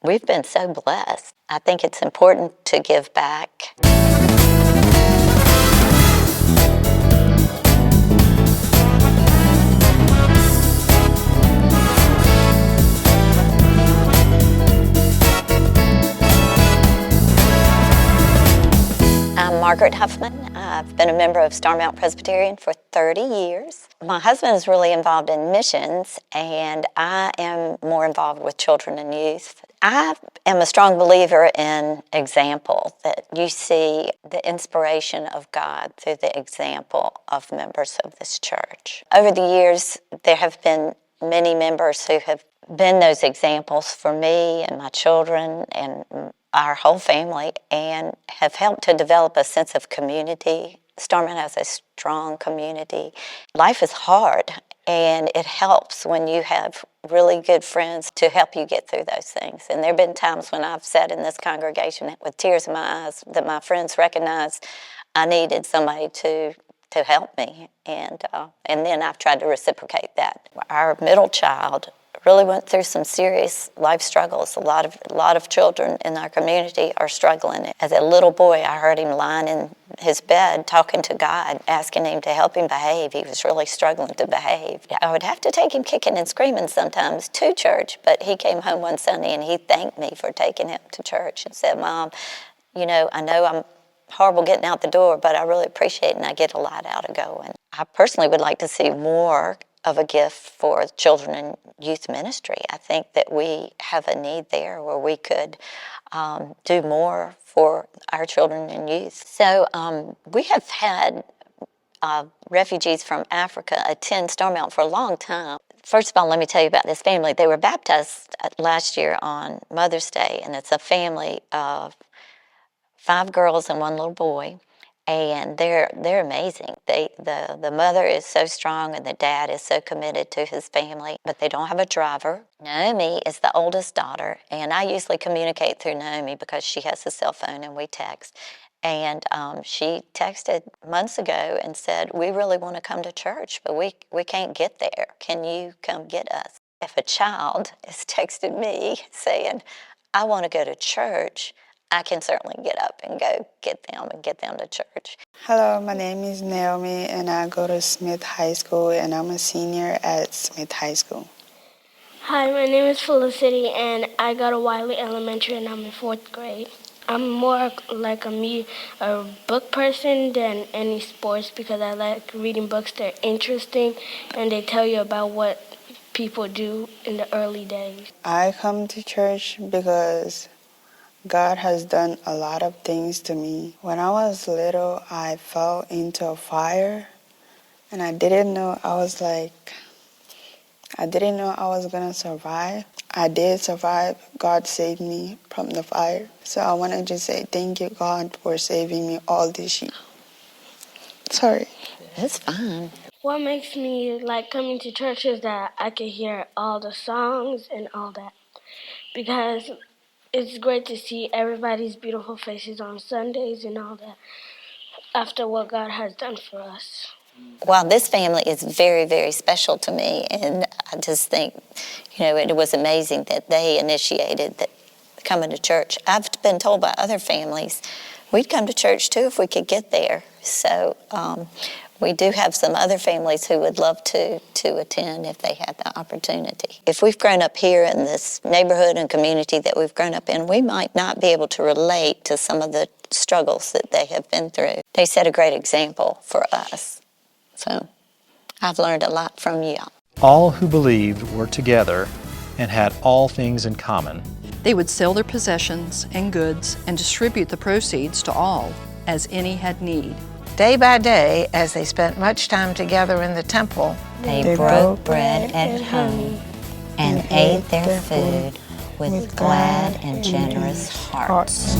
We've been so blessed. I think it's important to give back. I'm Margaret Huffman. I've been a member of Starmount Presbyterian for 30 years. My husband is really involved in missions, and I am more involved with children and youth. I am a strong believer in example, that you see the inspiration of God through the example of members of this church. Over the years, there have been many members who have been those examples for me and my children and our whole family, and have helped to develop a sense of community. Starmount has a strong community. Life is hard, and it helps when you have really good friends to help you get through those things. And there have been times when I've sat in this congregation with tears in my eyes that my friends recognized I needed somebody to help me, and then I've tried to reciprocate that. Our middle child really went through some serious life struggles. A lot of children in our community are struggling. As a little boy, I heard him lying in his bed talking to God, asking him to help him behave. He was really struggling to behave. I would have to take him kicking and screaming sometimes to church, but he came home one Sunday and he thanked me for taking him to church and said, "Mom, I know I'm horrible getting out the door, but I really appreciate it and I get a lot out of going." I personally would like to see more of a gift for children and youth ministry. I think that we have a need there where we could do more for our children and youth. So we have had refugees from Africa attend Starmount for a long time. First of all, let me tell you about this family. They were baptized last year on Mother's Day, and it's a family of 5 girls and 1 little boy. And they're amazing. The mother is so strong and the dad is so committed to his family, but they don't have a driver. Naomi is the oldest daughter, and I usually communicate through Naomi because she has a cell phone and we text. And she texted months ago and said, "We really want to come to church, but we can't get there. Can you come get us?" If a child has texted me saying, "I want to go to church," I can certainly get up and go get them to church. Hello, my name is Naomi, and I go to Smith High School, and I'm a senior at Smith High School. Hi, my name is Felicity, and I go to Wiley Elementary, and I'm in 4th grade. I'm more like a book person than any sports because I like reading books. They're interesting, and they tell you about what people do in the early days. I come to church because God has done a lot of things to me. When I was little, I fell into a fire, and I didn't know I was going to survive. I did survive. God saved me from the fire. So I want to just say thank you, God, for saving me all this year. Sorry. It's fine. What makes me like coming to church is that I can hear all the songs and all that, because it's great to see everybody's beautiful faces on Sundays and all that after what God has done for us. Well, this family is very, very special to me, and I just think, it was amazing that they initiated that coming to church. I've been told by other families we'd come to church too if we could get there. So we do have some other families who would love to attend if they had the opportunity. If we've grown up here in this neighborhood and community that we've grown up in, we might not be able to relate to some of the struggles that they have been through. They set a great example for us. So I've learned a lot from you. All who believed were together and had all things in common. They would sell their possessions and goods and distribute the proceeds to all, as any had need. Day by day, as they spent much time together in the temple, They broke bread at home and ate their food with glad and generous hearts.